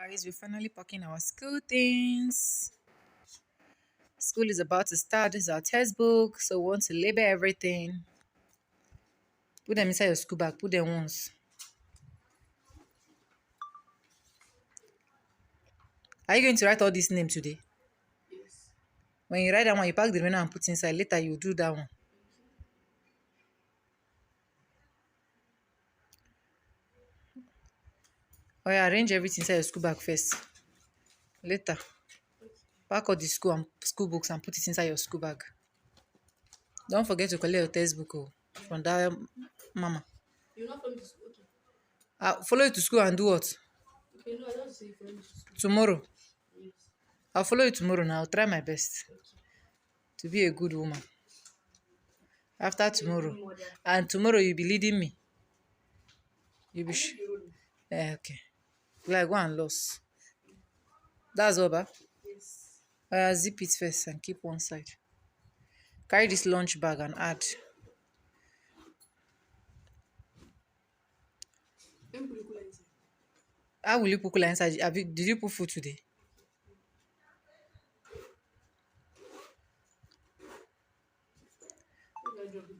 Guys, we're finally packing our school things. School is about to start. This is our textbook, so we want to label everything. Put them inside your school bag. Put them once. Are you going to write all this name today? Yes. When you write that one, you pack the remainder and put inside. Later, you do that one. Oh yeah, arrange everything inside your school bag first. Later, pack all the school books and put it inside your school bag. Don't forget to collect your textbook from that mama. You not follow me to school? Okay. I'll follow you to school and do what? Okay, no, I don't say you follow me to school. Tomorrow. Yes. I'll follow you tomorrow now. I'll try my best Okay. to be a good woman. After tomorrow. And tomorrow you'll be leading me. You'll be okay. Like go and loss. That's all, ba? Yes. Zip it first and keep one side. Carry this lunch bag and add. Let me put the cooler inside. How will you put cooler inside? Did you put food today? Where did I drop it?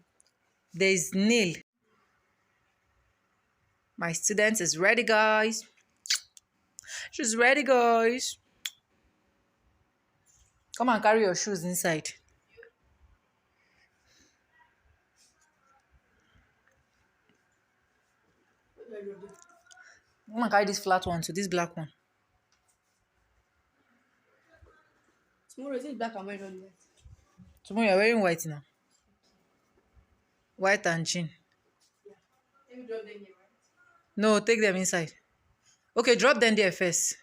There is nail. My student is ready, guys. She's ready, guys. Come and carry your shoes inside. Where did I drop it? Come and carry this flat one to this black one. Tomorrow is it black and white on white? Tomorrow you're wearing white now. White and jean. Yeah. Let me drop them here, right? No, take them inside. Okay, drop them there first.